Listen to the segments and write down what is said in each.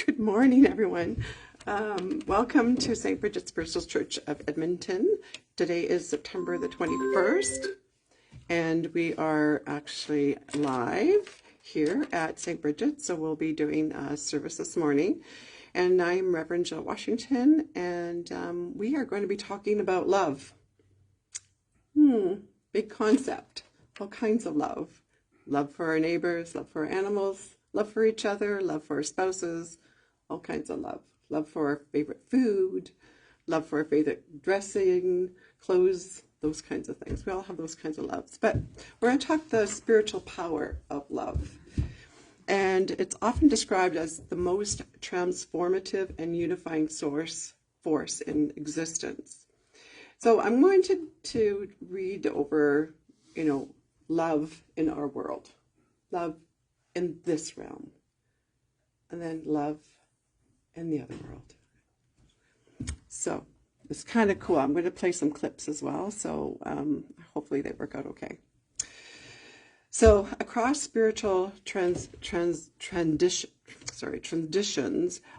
Good morning, everyone. Welcome to St. Bridget's Spiritualist Church of Edmonton. Today is September the 21st, and we are actually live here at St. Bridget's, so we'll be doing a service this morning. And I'm Rev Jill, Washington, and we are going to be talking about love. Big concept. All kinds of love. Love for our neighbors, love for our animals, love for each other, love for our spouses, all kinds of love. Love for our favorite food, love for our favorite dressing, clothes, those kinds of things. We all have those kinds of loves. But we're going to talk the spiritual power of love. And it's often described as the most transformative and unifying force in existence. So I'm going to read over, love in our world, love in this realm, and then love in the other world. So it's kind of cool. I'm going to play some clips as well, so hopefully they work out okay. So across spiritual traditions,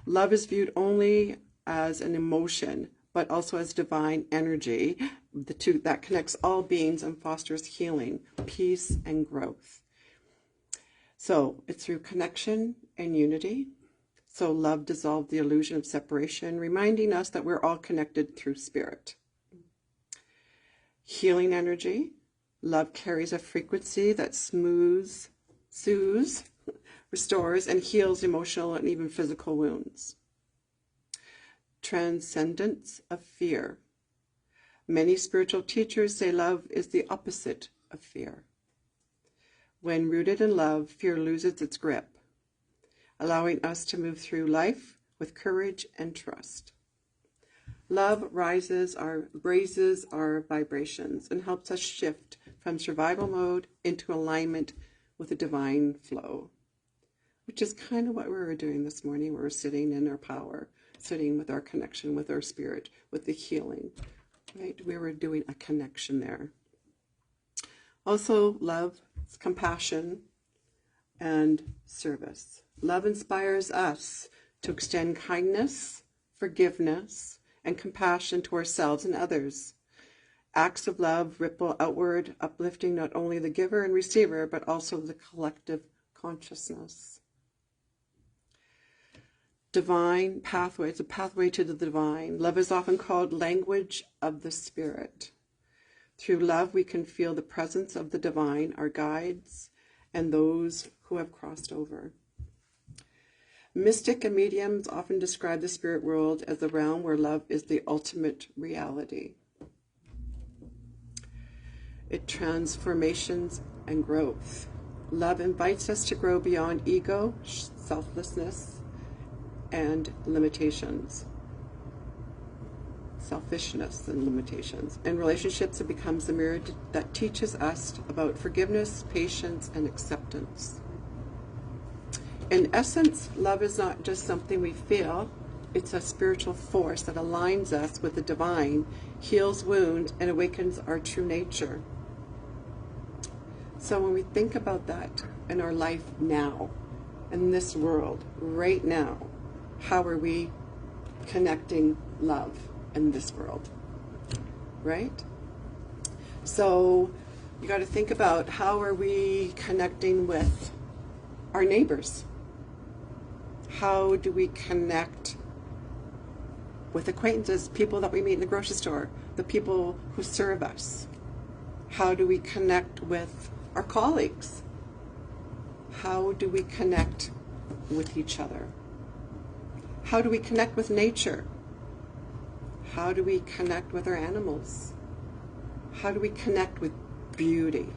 love is viewed only as an emotion, but also as divine energy, the two that connects all beings and fosters healing, peace, and growth. So it's through connection and unity. So love dissolved the illusion of separation, reminding us that we're all connected through spirit. Healing energy. Love carries a frequency that soothes, restores, and heals emotional and even physical wounds. Transcendence of fear. Many spiritual teachers say love is the opposite of fear. When rooted in love, fear loses its grip, allowing us to move through life with courage and trust. Love raises our vibrations and helps us shift from survival mode into alignment with the divine flow, which is kind of what we were doing this morning. We were sitting in our power, sitting with our connection with our spirit, with the healing, right? We were doing a connection there. Also, love, compassion, and service. Love inspires us to extend kindness, forgiveness, and compassion to ourselves and others. Acts of love ripple outward, uplifting not only the giver and receiver, but also the collective consciousness. Divine pathway, it's a pathway to the divine. Love is often called language of the spirit. Through love, we can feel the presence of the divine, our guides, and those who have crossed over. Mystic and mediums often describe the spirit world as the realm where love is the ultimate reality. It transformations and growth. Love invites us to grow beyond ego, selflessness, and limitations. Selfishness and limitations. In relationships, it becomes the mirror that teaches us about forgiveness, patience, and acceptance. In essence, love is not just something we feel, it's a spiritual force that aligns us with the divine, heals wounds, and awakens our true nature. So when we think about that in our life now, in this world, right now, how are we connecting love in this world, right? So you got to think about how are we connecting with our neighbors? How do we connect with acquaintances, people that we meet in the grocery store, the people who serve us? How do we connect with our colleagues? How do we connect with each other? How do we connect with nature? How do we connect with our animals? How do we connect with beauty?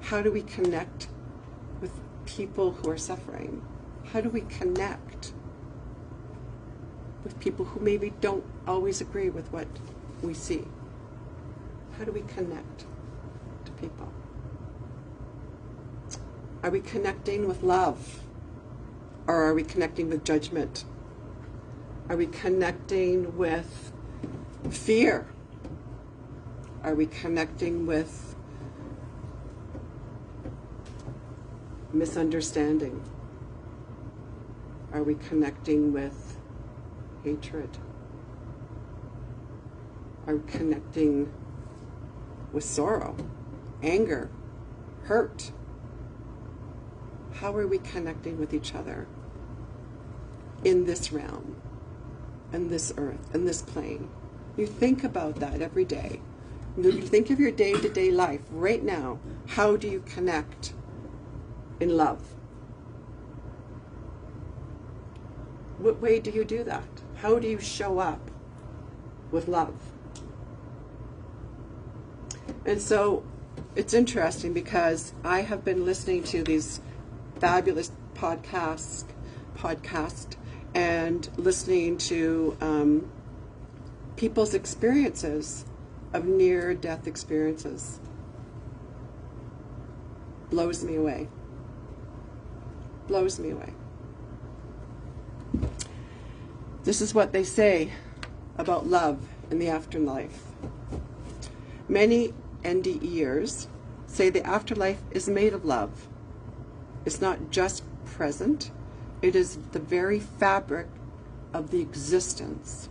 How do we connect with people who are suffering? How do we connect with people who maybe don't always agree with what we see? How do we connect to people? Are we connecting with love? Or are we connecting with judgment? Are we connecting with fear? Are we connecting with misunderstanding? Are we connecting with hatred? Are we connecting with sorrow, anger, hurt? How are we connecting with each other in this realm, and this earth, and this plane? You think about that every day. You think of your day-to-day life right now. How do you connect in love? What way do you do that? How do you show up with love? And so it's interesting because I have been listening to these fabulous podcast and listening to people's experiences of near-death experiences. Blows me away. Blows me away. This is what they say about love in the afterlife. Many NDEers say the afterlife is made of love. It's not just present, it is the very fabric of the existence.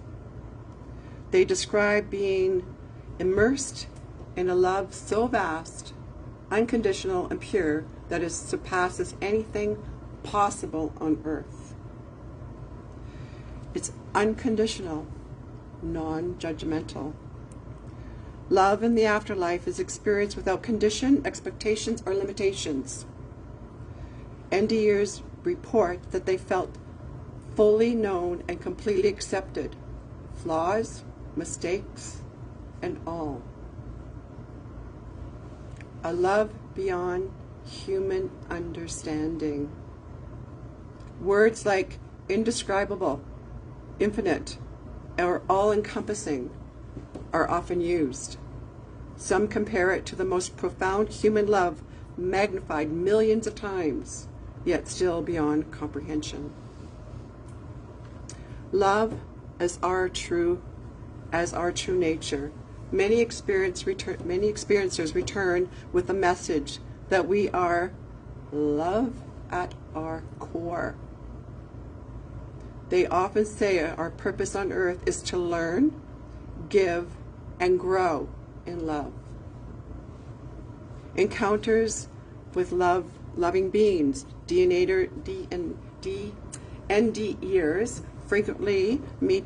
They describe being immersed in a love so vast, unconditional, and pure that it surpasses anything possible on earth. It's unconditional, non-judgmental. Love in the afterlife is experienced without condition, expectations, or limitations. NDEers report that they felt fully known and completely accepted, flaws, mistakes, and all. A love beyond human understanding. Words like indescribable, infinite, or all-encompassing are often used. Some compare it to the most profound human love, magnified millions of times, yet still beyond comprehension. Love as our true nature. Many experiencers return with the message that we are love at our core. They often say our purpose on earth is to learn, give, and grow in love. Encounters with loving beings, NDEers frequently meet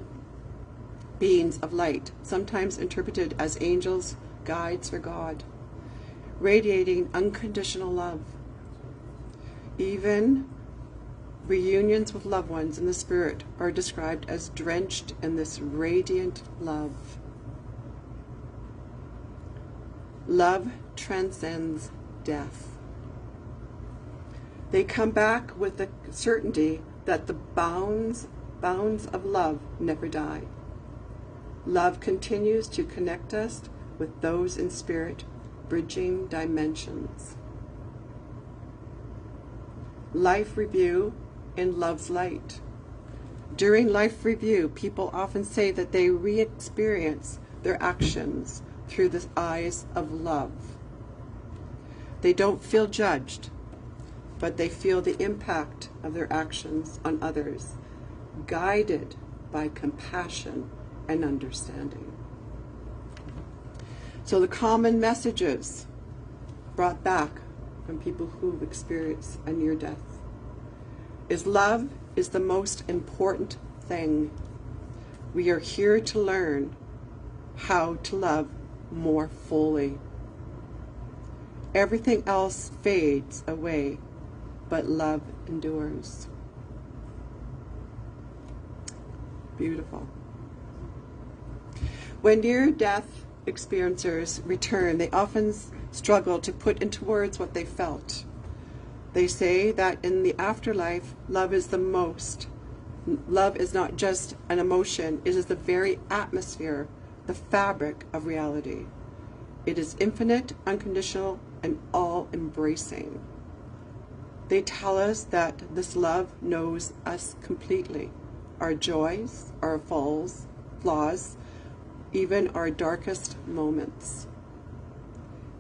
beings of light, sometimes interpreted as angels, guides, or God, radiating unconditional love. Even reunions with loved ones in the spirit are described as drenched in this radiant love. Love transcends death. They come back with the certainty that the bounds of love never die. Love continues to connect us with those in spirit, bridging dimensions. Life review in love's light. During life review, people often say that they re-experience their actions through the eyes of love. They don't feel judged, but they feel the impact of their actions on others, guided by compassion and understanding. So the common messages brought back from people who've experienced a near death is love is the most important thing. We are here to learn how to love more fully. Everything else fades away, but love endures. Beautiful. When near-death experiencers return, they often struggle to put into words what they felt. They say that in the afterlife, love is not just an emotion, it is the very atmosphere, the fabric of reality. It is infinite, unconditional, and all-embracing. They tell us that this love knows us completely, our joys, our flaws, even our darkest moments.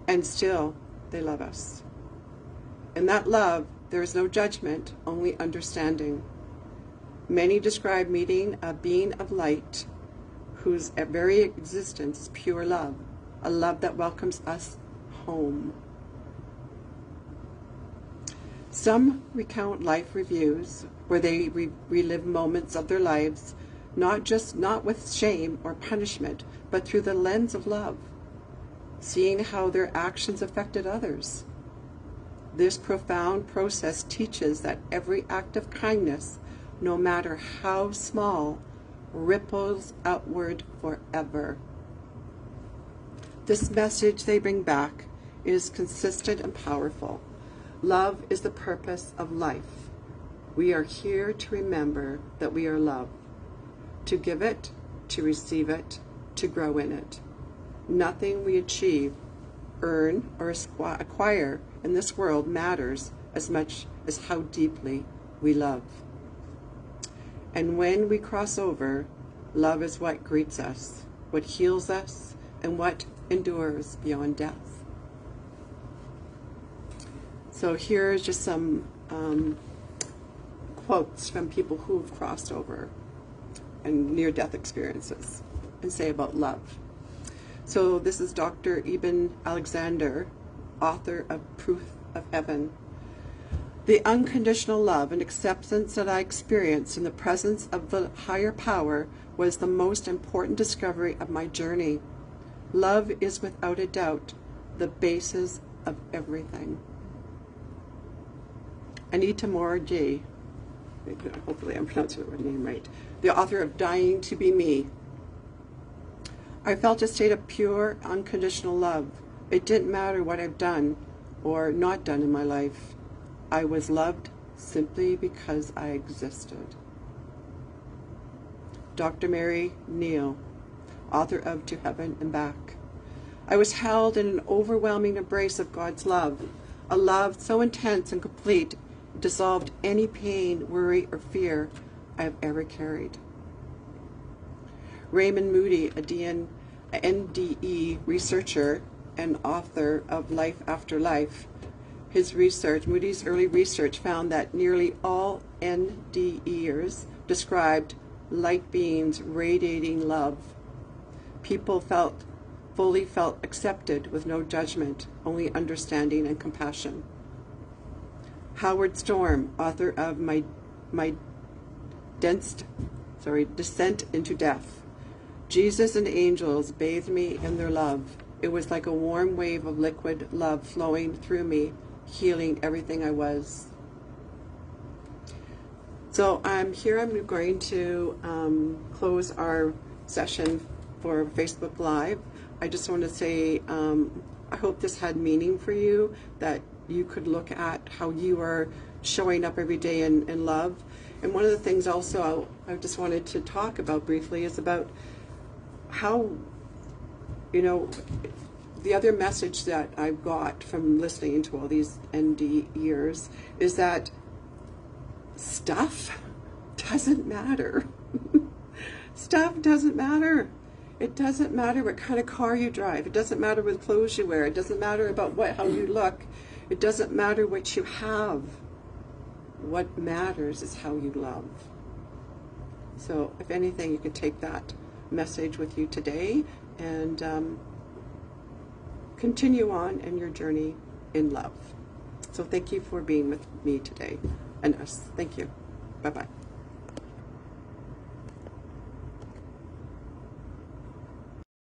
And still, they love us. In that love, there is no judgment, only understanding. Many describe meeting a being of light whose very existence is pure love, a love that welcomes us home. Some recount life reviews where they relive moments of their lives, not with shame or punishment, but through the lens of love, seeing how their actions affected others. This profound process teaches that every act of kindness, no matter how small, ripples outward forever. This message they bring back is consistent and powerful. Love is the purpose of life. We are here to remember that we are love, to give it, to receive it, to grow in it. Nothing we achieve, earn, or acquire in this world matters as much as how deeply we love. And when we cross over, love is what greets us, what heals us, and what endures beyond death. So here's just some quotes from people who've crossed over and near-death experiences and say about love. So this is Dr. Ibn Alexander, author of Proof of Heaven. The unconditional love and acceptance that I experienced in the presence of the higher power was the most important discovery of my journey. Love is without a doubt the basis of everything. Anita Morjee, hopefully I'm pronouncing her name right, the author of Dying to Be Me. I felt a state of pure, unconditional love. It didn't matter what I've done or not done in my life. I was loved simply because I existed. Dr. Mary Neal, author of To Heaven and Back. I was held in an overwhelming embrace of God's love, a love so intense and complete it dissolved any pain, worry, or fear I have ever carried. Raymond Moody, a NDE researcher and author of Life After Life, Moody's early research found that nearly all NDEers described light beings radiating love. People fully felt accepted with no judgment, only understanding and compassion. Howard Storm, author of My Descent into Death. Jesus and angels bathed me in their love. It was like a warm wave of liquid love flowing through me, healing everything I was. So I'm going to close our session for Facebook Live. I just want to say I hope this had meaning for you, that you could look at how you are showing up every day in love. And one of the things also I just wanted to talk about briefly is about how, the other message that I've got from listening to all these ND years is that stuff doesn't matter. Stuff doesn't matter. It doesn't matter what kind of car you drive. It doesn't matter what clothes you wear. It doesn't matter about how you look. It doesn't matter what you have. What matters is how you love. So if anything, you could take that message with you today and continue on in your journey in love. So thank you for being with me today and us. Thank you. Bye-bye.